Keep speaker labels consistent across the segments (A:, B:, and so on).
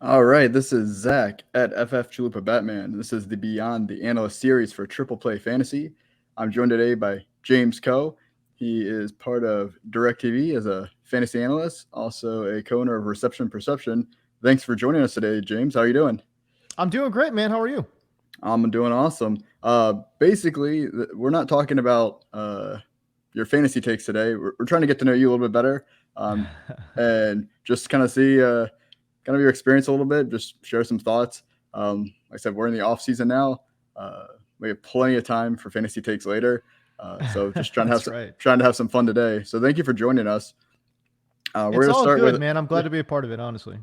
A: All right, this is Zach at FF Chalupa Batman. This is the Beyond the Analyst series for Triple Play Fantasy. I'm joined today by James Coe. He is part of DirecTV as a fantasy analyst, also a co-owner of Reception Perception. Thanks for joining us today, James. How are you doing?
B: I'm doing great, man. How are you?
A: I'm doing awesome. Basically, we're not talking about your fantasy takes today. We're trying to get to know you a little bit better, and just kind of see kind of your experience a little bit. Just share some thoughts. Like I said, we're in the off season now. Uh, we have plenty of time for fantasy takes later. So just
B: That's right.
A: trying to have some fun today. So thank you for joining us. We're
B: It's
A: gonna
B: all
A: start
B: good,
A: with
B: man. I'm glad
A: yeah,
B: to be a part of it, honestly.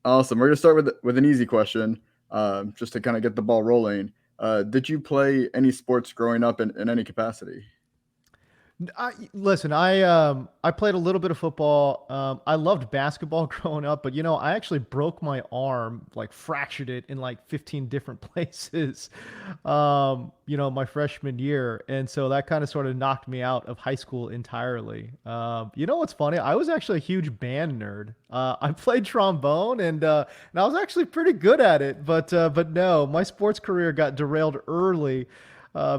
A: awesome. We're gonna start with an easy question, just to kind of get the ball rolling. Did you play any sports growing up in any capacity?
B: I played a little bit of football. I loved basketball growing up, but I actually broke my arm, like fractured it in like 15 different places, my freshman year, and so that kind of sort of knocked me out of high school entirely. You know what's funny? I was actually a huge band nerd. I played trombone, and I was actually pretty good at it, but no, my sports career got derailed early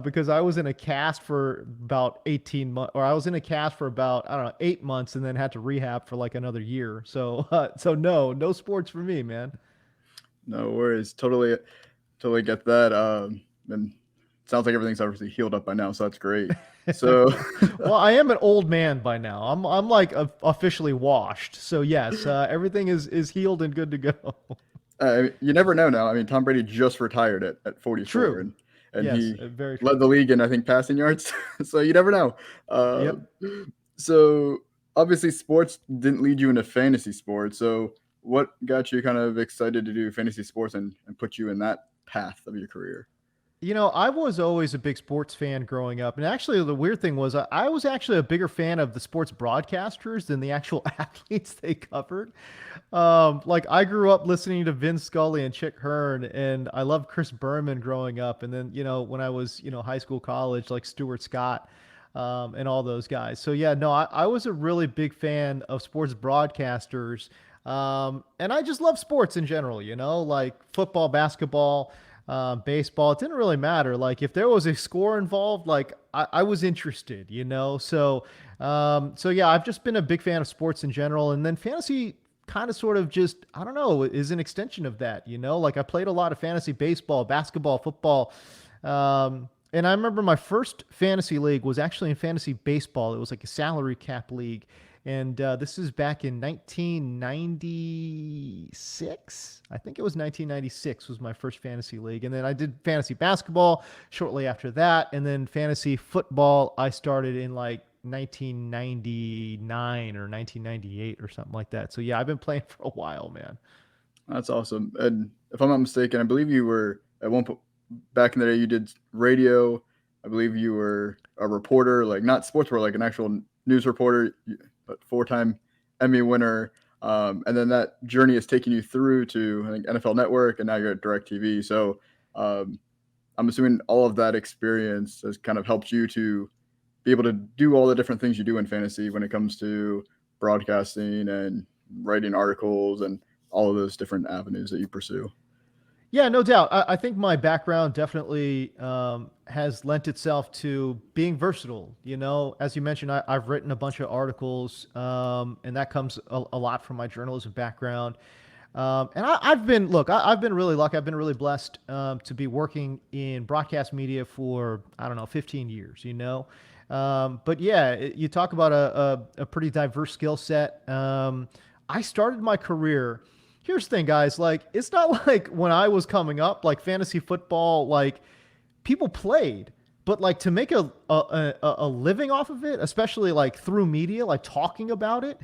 B: because I was in a cast for about 18 months, or I was in a cast for about, I don't know, 8 months and then had to rehab for like another year. So no sports for me, man.
A: No worries. Totally get that. And it sounds like everything's obviously healed up by now, so that's great. So,
B: Well, I am an old man by now. I'm like officially washed. So yes, everything is healed and good to go.
A: you never know now. I mean, Tom Brady just retired at 44,
B: True.
A: and
B: Yes,
A: he
B: very
A: led
B: true.
A: the league in I think passing yards. So you never know. Uh,
B: Yep.
A: so obviously, sports didn't lead you into fantasy sports. So what got you kind of excited to do fantasy sports and put you in that path of your career?
B: I was always a big sports fan growing up. And actually, the weird thing was, I was actually a bigger fan of the sports broadcasters than the actual athletes they covered. Like, I grew up listening to Vin Scully and Chick Hearn, and I loved Chris Berman growing up. And then, when I was, high school, college, like Stuart Scott. And all those guys. So yeah, no, I was a really big fan of sports broadcasters. And I just love sports in general, like football, basketball, baseball. It didn't really matter. Like if there was a score involved, like I was interested, so yeah, I've just been a big fan of sports in general. And then fantasy kind of sort of just, I don't know, is an extension of that, like I played a lot of fantasy baseball, basketball, football. And I remember my first fantasy league was actually in fantasy baseball. It was like a salary cap league. And this is back in 1996. I think it was 1996 was my first fantasy league. And then I did fantasy basketball shortly after that. And then fantasy football, I started in like 1999 or 1998 or something like that. So yeah, I've been playing for a while, man.
A: That's awesome. And if I'm not mistaken, I believe you were at one point back in the day. You did radio. I believe you were a reporter, like not sports reporter, like an actual news reporter, but four-time Emmy winner. And then that journey has taken you through to I think NFL Network, and now you're at DirecTV. So um, I'm assuming all of that experience has kind of helped you to be able to do all the different things you do in fantasy when it comes to broadcasting and writing articles and all of those different avenues that you pursue.
B: Yeah, no doubt. I think my background definitely has lent itself to being versatile. As you mentioned, I've written a bunch of articles, and that comes a lot from my journalism background. And I've been really lucky. I've been really blessed to be working in broadcast media for, I don't know, 15 years, But yeah, you talk about a pretty diverse skill set. I started my career. Here's the thing, guys. Like, it's not like when I was coming up, like fantasy football, like people played, but like to make a living off of it, especially like through media, like talking about it,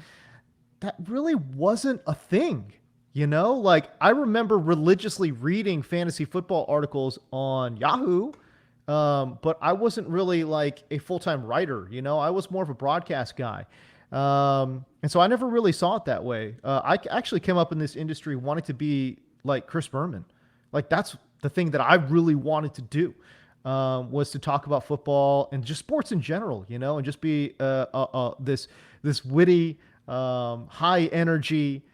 B: that really wasn't a thing. Like I remember religiously reading fantasy football articles on Yahoo, but I wasn't really like a full time writer. I was more of a broadcast guy. And so I never really saw it that way. I actually came up in this industry wanting to be like Chris Berman. Like that's the thing that I really wanted to do, was to talk about football and just sports in general, and just be this witty, high energy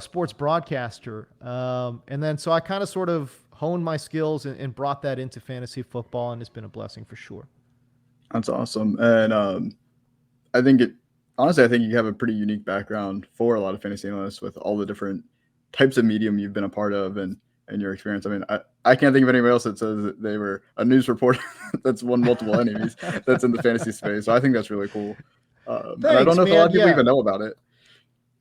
B: sports broadcaster. And then so I kind of sort of honed my skills and brought that into fantasy football, and it's been a blessing for sure.
A: That's awesome. And I think it honestly, I think you have a pretty unique background for a lot of fantasy analysts with all the different types of medium you've been a part of and your experience. I mean, I can't think of anybody else that says that they were a news reporter that's won multiple Emmys that's in the fantasy space. So I think that's really cool. And I don't
B: Thanks,
A: know if a lot
B: man.
A: of people
B: Yeah,
A: even know about it.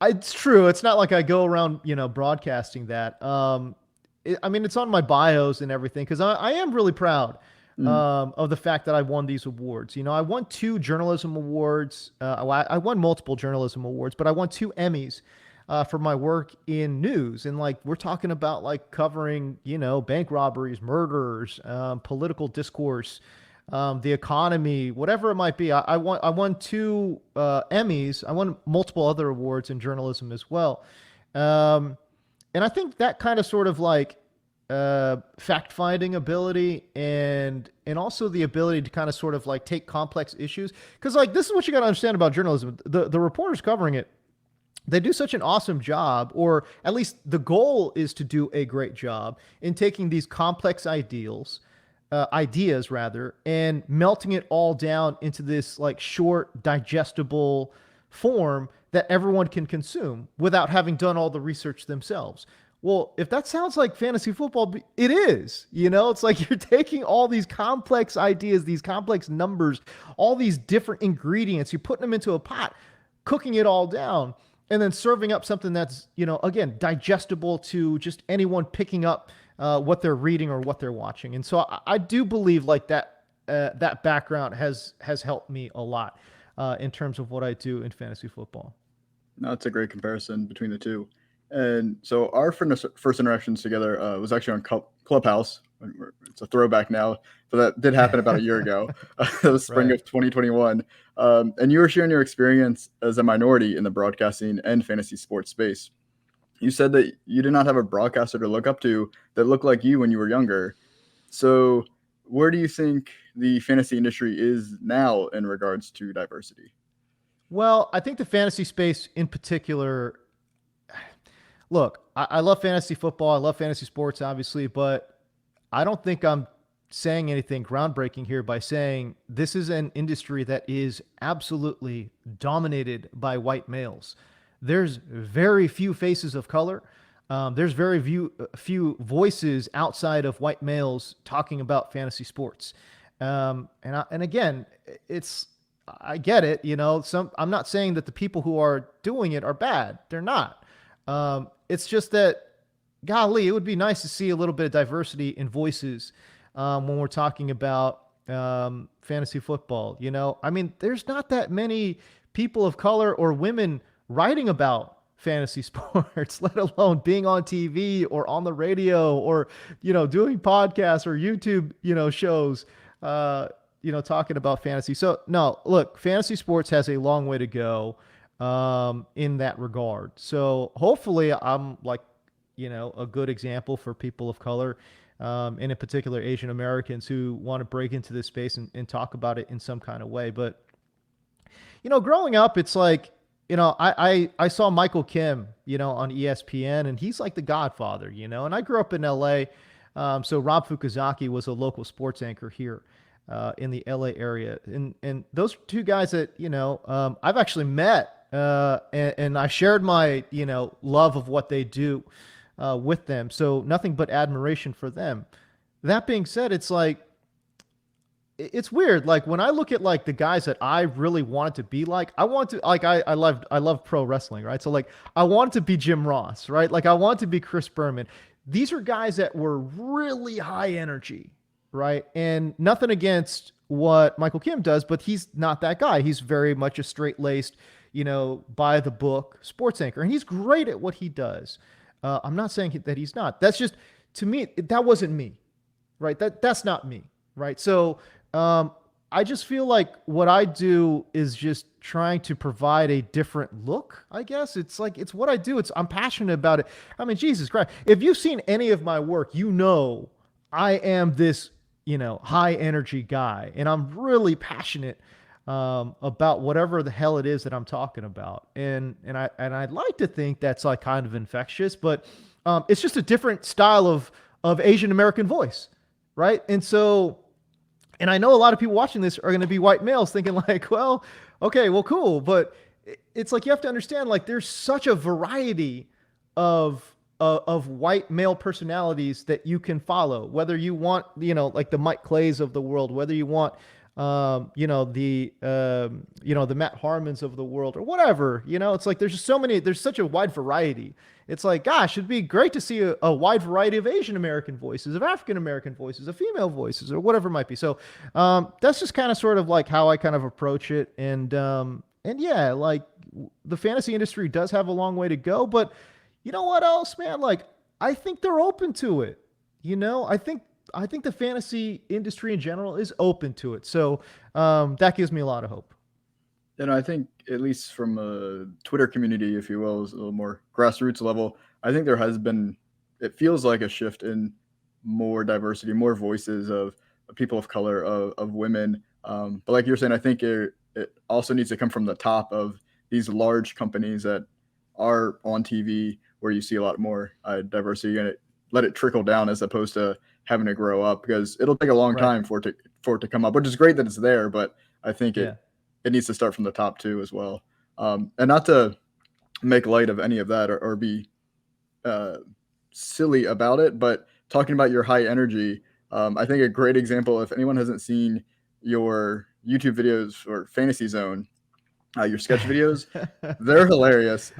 B: it's true. It's not like I go around, broadcasting that. I mean, it's on my bios and everything because I am really proud
A: Mm.
B: of the fact that I won these awards. I won 2 journalism awards. I won multiple journalism awards, but I won 2 Emmys for my work in news. And like we're talking about like covering, bank robberies, murders, political discourse, the economy, whatever it might be. I won 2 Emmys. I won multiple other awards in journalism as well. And I think that kind of sort of like fact finding ability and also the ability to kind of sort of like take complex issues, because like this is what you got to understand about journalism. The reporters covering it, they do such an awesome job, or at least the goal is to do a great job in taking these complex ideas rather, and melting it all down into this like short, digestible form that everyone can consume without having done all the research themselves. Well, if that sounds like fantasy football, it is. It's like you're taking all these complex ideas, these complex numbers, all these different ingredients, you're putting them into a pot, cooking it all down, and then serving up something that's, again, digestible to just anyone picking up what they're reading or what they're watching. And so I do believe like that background has helped me a lot in terms of what I do in fantasy football.
A: No, it's a great comparison between the two. And so our first interactions together was actually on Clubhouse. It's a throwback now, but that did happen about a year ago, the spring
B: Right.
A: of 2021. And you were sharing your experience as a minority in the broadcasting and fantasy sports space. You said that you did not have a broadcaster to look up to that looked like you when you were younger. So where do you think the fantasy industry is now in regards to diversity?
B: Well, I think the fantasy space in particular, look, I love fantasy football. I love fantasy sports, obviously, but I don't think I'm saying anything groundbreaking here by saying this is an industry that is absolutely dominated by white males. There's very few faces of color. There's very few voices outside of white males talking about fantasy sports. And again, I get it. I'm not saying that the people who are doing it are bad. They're not. It's just that, golly, it would be nice to see a little bit of diversity in voices when we're talking about fantasy football. I mean, there's not that many people of color or women writing about fantasy sports, let alone being on TV or on the radio or, doing podcasts or YouTube, shows, talking about fantasy. So no, look, fantasy sports has a long way to go in that regard. So hopefully I'm like, a good example for people of color, and in particular Asian Americans who want to break into this space and talk about it in some kind of way. But, growing up, it's like, I saw Michael Kim, on ESPN, and he's like the godfather, and I grew up in LA. So Rob Fukuzaki was a local sports anchor here in the LA area. And those 2 guys that, I've actually met, and I shared my, love of what they do with them. So nothing but admiration for them. That being said, it's like, it's weird. Like when I look at like the guys that I really wanted to be like, I want to like I love pro wrestling, right? So like I wanted to be Jim Ross, right? Like I wanted to be Chris Berman. These are guys that were really high energy, right? And nothing against what Michael Kim does, but he's not that guy. He's very much a straight-laced, by the book sports anchor, and he's great at what he does. I'm not saying that he's not. That's just, to me, that wasn't me, right? That's not me, right? So I just feel like what I do is just trying to provide a different look, I guess. It's like, it's what I do. I'm passionate about it. I mean, Jesus Christ. If you've seen any of my work, I am this, high energy guy, and I'm really passionate about whatever the hell it is that I'm talking about. And I'd like to think that's like kind of infectious, but it's just a different style of Asian American voice, right? And so, and I know a lot of people watching this are going to be white males thinking like, well, okay, well, cool, but it's like you have to understand like there's such a variety of white male personalities that you can follow. Whether you want, like the Mike Clays of the world, whether you want, the Matt Harmons of the world or whatever, it's like there's just so many. There's such a wide variety. It's like, gosh, it'd be great to see a wide variety of Asian American voices, of African American voices, of female voices, or whatever it might be. So that's just kind of sort of like how I kind of approach it. And yeah, like the fantasy industry does have a long way to go, but you know what else, man? Like I think they're open to it. I think the fantasy industry in general is open to it. So that gives me a lot of hope.
A: I think at least from a Twitter community, if you will, is a little more grassroots level. I think there has been, it feels like a shift in more diversity, more voices of people of color, of women. But like you're saying, I think it also needs to come from the top of these large companies that are on TV where you see a lot more diversity, and let it trickle down as opposed to having to grow up, because it'll take a long time for it to come up, which is great that it's there, but I think it needs to start from the top too as well. And not to make light of any of that or be silly about it, but talking about your high energy, I think a great example, if anyone hasn't seen your YouTube videos or Fantasy Zone, your sketch videos, they're hilarious.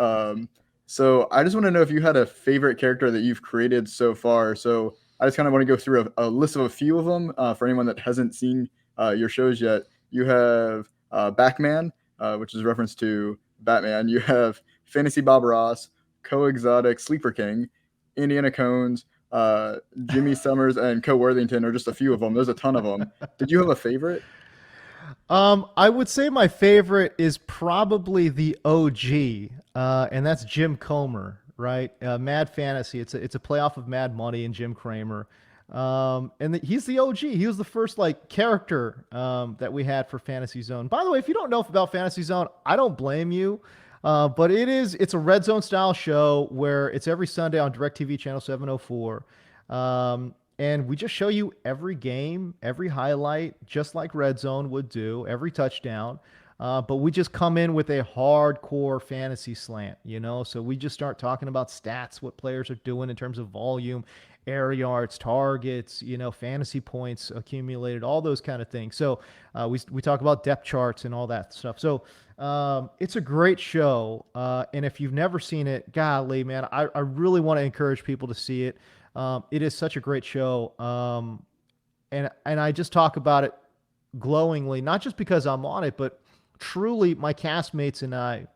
A: So I just want to know if you had a favorite character that you've created so far. So I just kind of want to go through a list of a few of them for anyone that hasn't seen your shows yet. You have Batman, which is a reference to Batman. You have Fantasy Bob Ross, Co-Exotic, Sleeper King, Indiana Cones, Jimmy Summers, and Co Worthington are just a few of them. There's a ton of them. Did you have a favorite?
B: I would say my favorite is probably the OG, and that's Jim Comer, right? Mad Fantasy. It's a playoff of Mad Money and Jim Cramer. He's the OG. He was the first like character that we had for Fantasy Zone. By the way, if you don't know about Fantasy Zone, I don't blame you. But it's a Red Zone style show where it's every Sunday on DirecTV channel 704. And we just show you every game, every highlight, just like Red Zone would do, every touchdown. But we just come in with a hardcore fantasy slant, So we just start talking about stats, what players are doing in terms of volume, air yards, targets, fantasy points accumulated, all those kind of things. So we talk about depth charts and all that stuff. So it's a great show. And if you've never seen it, golly, man, I really want to encourage people to see it. It is such a great show. And I just talk about it glowingly, not just because I'm on it, but truly my castmates and I,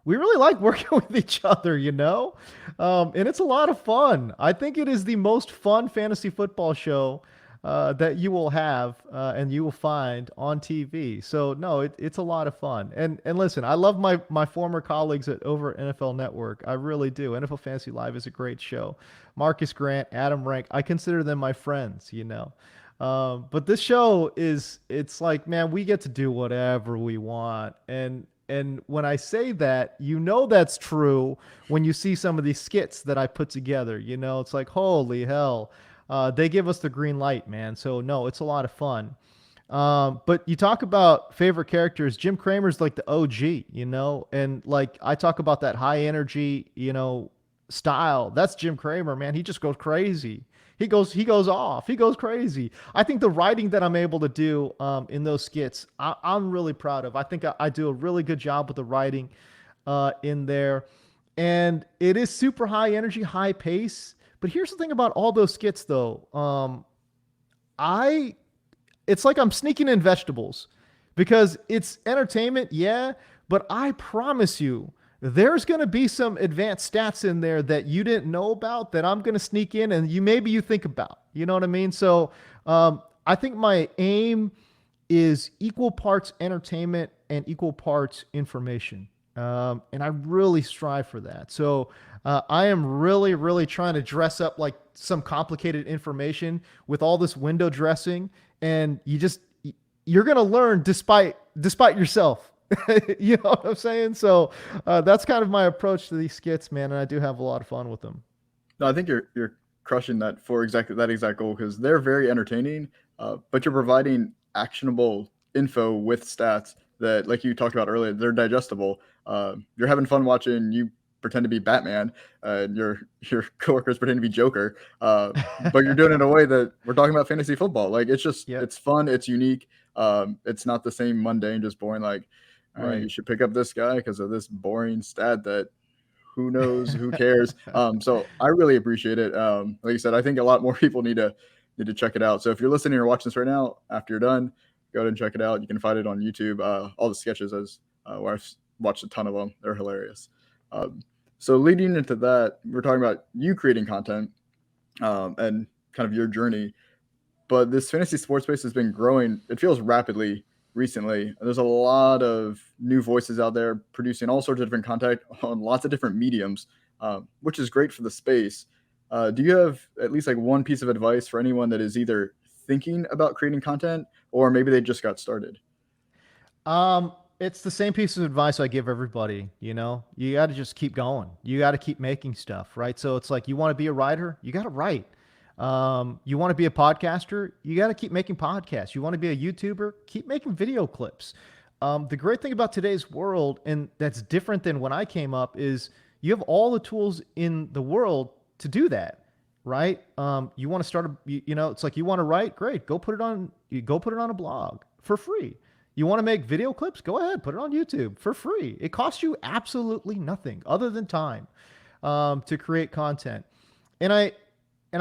B: we really like working with each other, and it's a lot of fun. I think it is the most fun fantasy football show that you will have and you will find on TV. So no, it's a lot of fun. And listen, I love my former colleagues over at NFL Network. I really do. NFL Fantasy Live is a great show. Marcus Grant, Adam Rank, I consider them my friends, But this show it's like, man, we get to do whatever we want. And when I say that, that's true when you see some of these skits that I put together. It's like, holy hell. They give us the green light, man. So no, it's a lot of fun. But you talk about favorite characters. Jim Cramer's like the OG, and like I talk about that high energy, style. That's Jim Cramer, man. He just goes crazy. He goes off. He goes crazy. I think the writing that I'm able to do in those skits, I'm really proud of. I think I do a really good job with the writing in there, and it is super high energy, high pace. But here's the thing about all those skits, though. It's like I'm sneaking in vegetables because it's entertainment, yeah, but I promise you, there's going to be some advanced stats in there that you didn't know about that I'm going to sneak in and maybe you think about. You know what I mean? So I think my aim is equal parts entertainment and equal parts information. And I really strive for that. So I am really, really trying to dress up like some complicated information with all this window dressing. And you're going to learn despite yourself. You know what I'm saying? So that's kind of my approach to these skits, man. And I do have a lot of fun with them.
A: No, I think you're crushing that for exactly that exact goal because they're very entertaining, but you're providing actionable info with stats that, like you talked about earlier, they're digestible. You're having fun watching you pretend to be Batman, and your coworkers pretend to be Joker, but you're doing it in a way that we're talking about fantasy football. Like
B: Yep.
A: it's fun, it's unique. It's not the same mundane, just boring. Like, all right,
B: Right.
A: you should pick up this guy because of this boring stat that who knows, who cares. So I really appreciate it. Like you said, I think a lot more people need to check it out. So if you're listening or watching this right now, after you're done, go ahead and check it out. You can find it on YouTube. All the sketches, as where I've watched a ton of them, they're hilarious. Um, so leading into that, we're talking about you creating content, and kind of your journey. But this fantasy sports space has been growing. It feels rapidly recently. There's a lot of new voices out there producing all sorts of different content on lots of different mediums, which is great for the space. Do you have at least like one piece of advice for anyone that is either thinking about creating content or maybe they just got started?
B: It's the same piece of advice I give everybody. You know, you got to just keep going. You got to keep making stuff, right? So it's like you want to be a writer, you got to write. You want to be a podcaster, you got to keep making podcasts. You want to be a YouTuber, keep making video clips. The great thing about today's world, and that's different than when I came up, is you have all the tools in the world to do that, right? You want to start you know, it's like you want to write, great, go put it on a blog for free. You want to make video clips? Go ahead, put it on YouTube for free. It costs you absolutely nothing other than time to create content. And I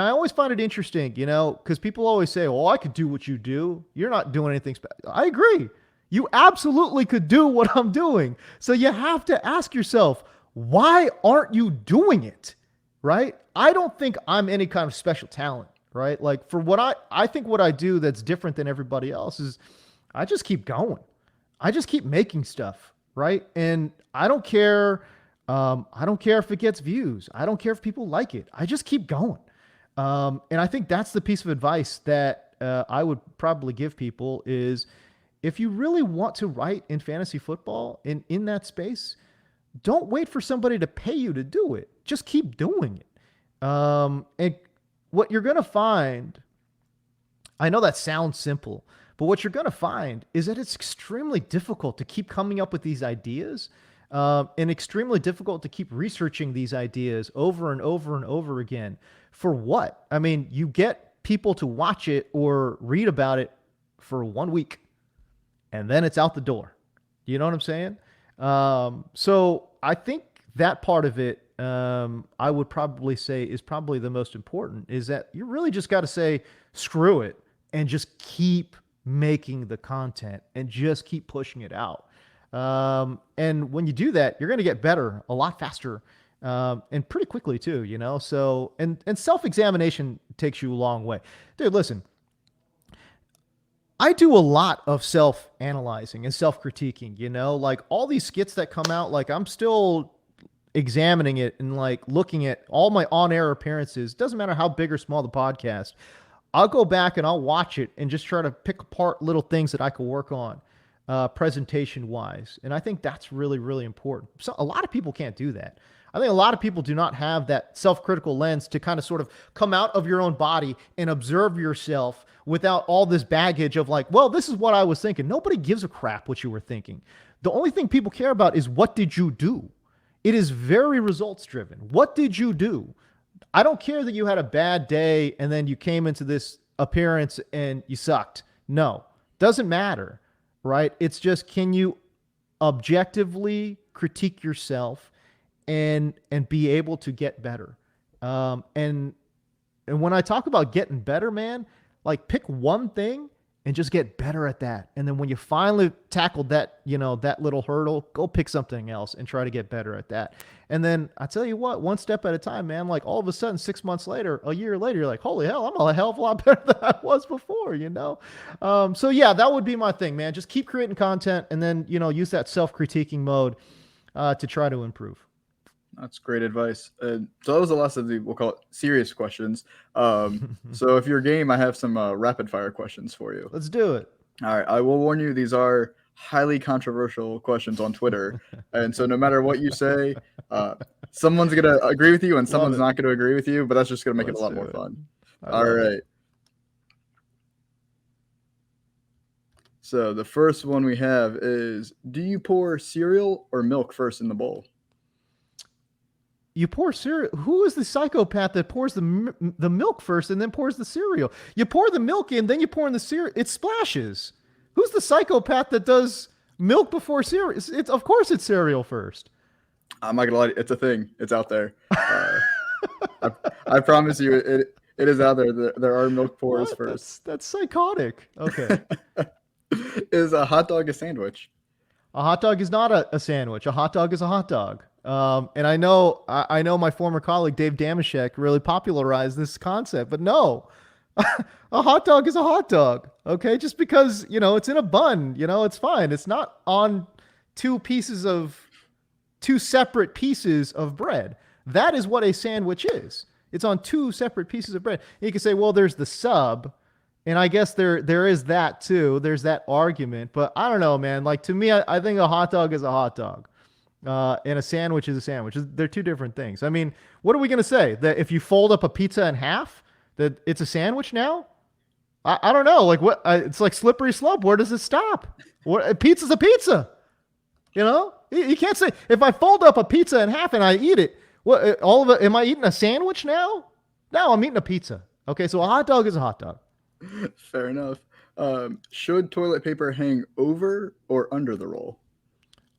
B: always find it interesting, you know, because people always say, "Oh, I could do what you do. You're not doing anything special." I agree. You absolutely could do what I'm doing. So you have to ask yourself, why aren't you doing it? Right? I don't think I'm any kind of special talent, right? Like for what I think what I do that's different than everybody else is I just keep going. I just keep making stuff, right? And I don't care. I don't care if it gets views. I don't care if people like it. I just keep going. And I think that's the piece of advice that I would probably give people is if you really want to write in fantasy football in that space, don't wait for somebody to pay you to do it. Just keep doing it. And what you're going to find, I know that sounds simple, but what you're going to find is that it's extremely difficult to keep coming up with these ideas, and extremely difficult to keep researching these ideas over and over and over again. For what? I mean, you get people to watch it or read about it for 1 week, and then it's out the door. You know what I'm saying? So I think that part of it, I would probably say is probably the most important, is that you really just got to say, screw it, and just keep making the content and just keep pushing it out. And when you do that, you're going to get better a lot faster, and pretty quickly too, you know? So, and self-examination takes you a long way. Dude, listen, I do a lot of self-analyzing and self-critiquing, you know, like all these skits that come out, like I'm still examining it and like looking at all my on-air appearances. Doesn't matter how big or small the podcast. I'll go back and I'll watch it and just try to pick apart little things that I could work on, presentation wise. And I think that's really, really important. So a lot of people can't do that. I think a lot of people do not have that self-critical lens to kind of sort of come out of your own body and observe yourself without all this baggage of like, well, this is what I was thinking. Nobody gives a crap what you were thinking. The only thing people care about is what did you do? It is very results driven. What did you do? I don't care that you had a bad day and then you came into this appearance and you sucked. No, doesn't matter, right? It's just, can you objectively critique yourself and be able to get better? And when I talk about getting better, man, like pick one thing and just get better at that. And then when you finally tackled that, you know, that little hurdle, go pick something else and try to get better at that. And then I tell you what, one step at a time, man, like all of a sudden, 6 months later, a year later, you're like, holy hell, I'm a hell of a lot better than I was before, you know? So yeah, that would be my thing, man. Just keep creating content and then, you know, use that self-critiquing mode to try to improve.
A: That's great advice. So that was the last of the, we'll call it serious questions. So if you're game, I have some rapid fire questions for you.
B: Let's do it.
A: All right, I will warn you, these are highly controversial questions on Twitter. And so no matter what you say, uh, someone's going to agree with you and
B: Love
A: someone's
B: it.
A: not going to agree with you, but that's just going to make it a
B: Let's
A: lot
B: do
A: more
B: it.
A: fun.
B: I
A: All
B: love
A: right.
B: it.
A: So the first one we have is, do you pour cereal or milk first in the bowl?
B: You pour cereal. Who is the psychopath that pours the milk first and then pours the cereal? You pour the milk in, then you pour in the cereal. It splashes. Who's the psychopath that does milk before cereal? It's of course it's cereal first.
A: I'm not going to lie, it's a thing. It's out there. I promise you, it is out there. There are milk pours
B: What?
A: first.
B: That's psychotic. Okay.
A: Is a hot dog a sandwich?
B: A hot dog is not a sandwich. A hot dog is a hot dog. And I know my former colleague Dave Damashek really popularized this concept, but no, a hot dog is a hot dog. Okay, just because it's in a bun, it's fine. It's not on two separate pieces of bread. That is what a sandwich is. It's on two separate pieces of bread. And you can say, well, there's the sub, and I guess there is that too. There's that argument, but I don't know, man. Like to me, I think a hot dog is a hot dog, and a sandwich is a sandwich. They're two different things. I mean, what are we gonna say? That if you fold up a pizza in half, that it's a sandwich now? I don't know. Like what? It's like slippery slope. Where does it stop? What? Pizza's a pizza. You can't say if I fold up a pizza in half and I eat it. What? All of it? Am I eating a sandwich now? No, I'm eating a pizza. Okay, so a hot dog is a hot dog.
A: Fair enough. Should toilet paper hang over or under the roll?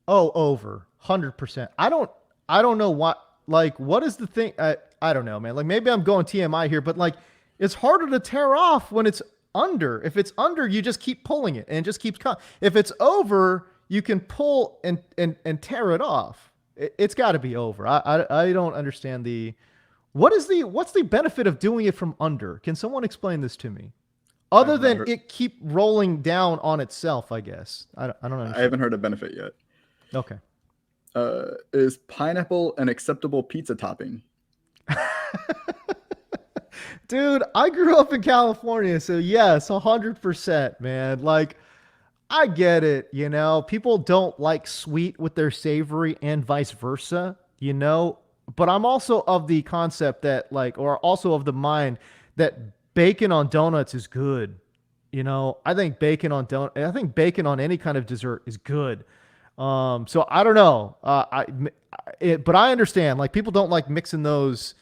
B: Oh, over 100%. I don't know what, like, what is the thing? I don't know, man. Like, maybe I'm going TMI here, but like, it's harder to tear off when it's under. If it's under, you just keep pulling it and it just keeps coming. If it's over, you can pull and tear it off. It's got to be over. I don't understand what's the benefit of doing it from under? Can someone explain this to me? Other than it keep rolling down on itself, I guess. I don't understand.
A: I haven't heard a benefit yet.
B: Okay.
A: Is pineapple an acceptable pizza topping?
B: Dude, I grew up in California, so yes, 100%, man. Like, I get it, people don't like sweet with their savory and vice versa, but I'm also of the concept that or also of the mind that bacon on donuts is good. I think bacon on any kind of dessert is good. So I don't know. But I understand. Like people don't like mixing those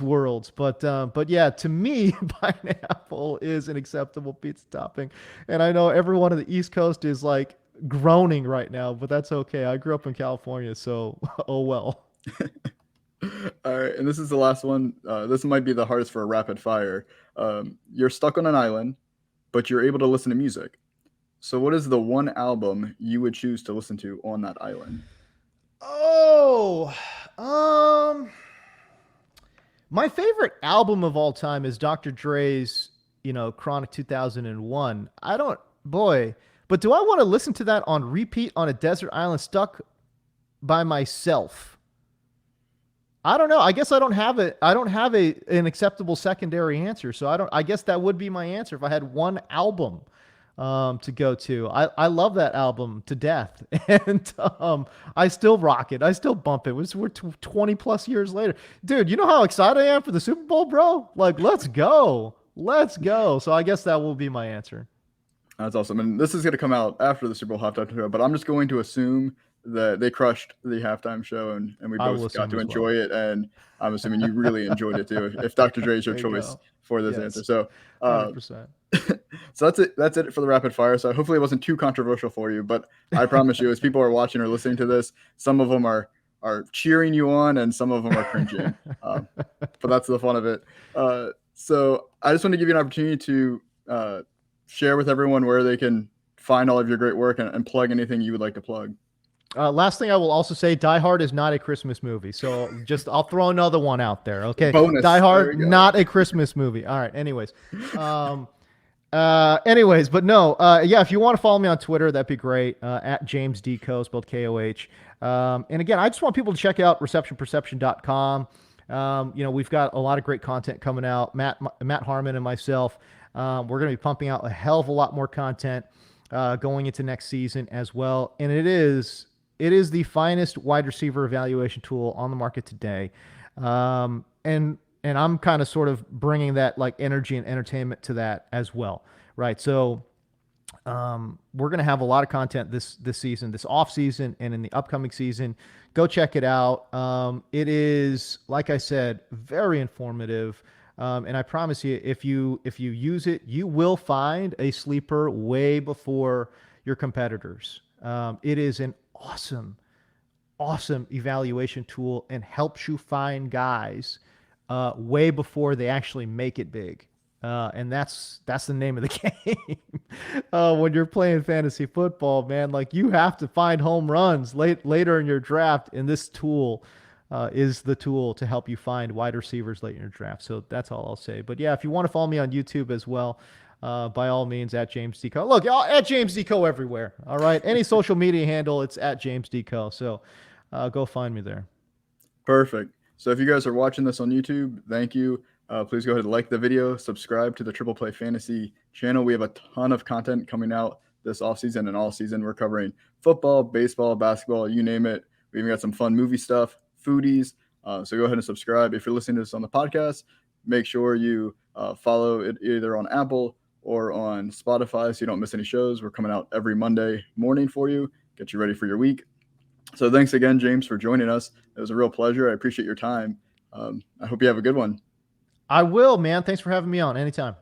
B: worlds. But yeah, to me, pineapple is an acceptable pizza topping. And I know everyone on the East Coast is like groaning right now, but that's okay. I grew up in California, so oh well.
A: All right, and this is the last one. This might be the hardest for a rapid fire. You're stuck on an island, but you're able to listen to music. So, what is the one album you would choose to listen to on that island?
B: Oh, my favorite album of all time is Dr. Dre's, Chronic 2001. But do I want to listen to that on repeat on a desert island stuck by myself? I don't know. I guess I don't have an acceptable secondary answer. So I guess that would be my answer if I had one album to go to. I love that album to death, and I still rock it. I still bump it. We're 20 plus years later, dude. You know how excited I am for the Super Bowl, bro? Like, let's go. So I guess that will be my answer.
A: That's awesome. And this is going to come out after the Super Bowl halftime show, but I'm just going to assume that they crushed the halftime show and we both got to enjoy it. And I'm assuming you really enjoyed it too, if Dr. Dre is your choice for this answer. So,
B: 100%.
A: So that's it for the rapid fire. So hopefully it wasn't too controversial for you, but I promise you, as people are watching or listening to this, some of them are cheering you on and some of them are cringing. But that's the fun of it. So I just want to give you an opportunity to share with everyone where they can find all of your great work and plug anything you would like to plug.
B: Last thing I will also say, Die Hard is not a Christmas movie. So I'll throw another one out there. Okay.
A: Bonus.
B: Die Hard, not a Christmas movie. All right. Anyways, but no, yeah, if you want to follow me on Twitter, that'd be great. At James D. Koh, spelled Koh. And again, I just want people to check out receptionperception.com. We've got a lot of great content coming out. Matt Harmon and myself, We're going to be pumping out a hell of a lot more content going into next season as well. And it is the finest wide receiver evaluation tool on the market today. And I'm kind of sort of bringing that like energy and entertainment to that as well, right? So we're going to have a lot of content this season, this off season, and in the upcoming season. Go check it out. It is, like I said, very informative. And I promise you, if you use it, you will find a sleeper way before your competitors. It is an awesome evaluation tool and helps you find guys way before they actually make it big. And that's the name of the game. When you're playing fantasy football, man, like you have to find home runs later in your draft, and this tool is the tool to help you find wide receivers late in your draft. So that's all I'll say. But yeah, if you want to follow me on YouTube as well, by all means, at James Deco. Look, y'all, at James Deco everywhere. All right, any social media handle, it's at James Deco. So go find me there.
A: Perfect. So if you guys are watching this on YouTube, thank you. Please go ahead and like the video, subscribe to the Triple Play Fantasy channel. We have a ton of content coming out this offseason and all season. We're covering football, baseball, basketball, you name it. We even got some fun movie stuff, foodies. So go ahead and subscribe. If you're listening to this on the podcast, make sure you follow it either on Apple or on Spotify so you don't miss any shows. We're coming out every Monday morning for you, get you ready for your week. So thanks again, James, for joining us. It was a real pleasure. I appreciate your time. I hope you have a good one.
B: I will, man. Thanks for having me on anytime.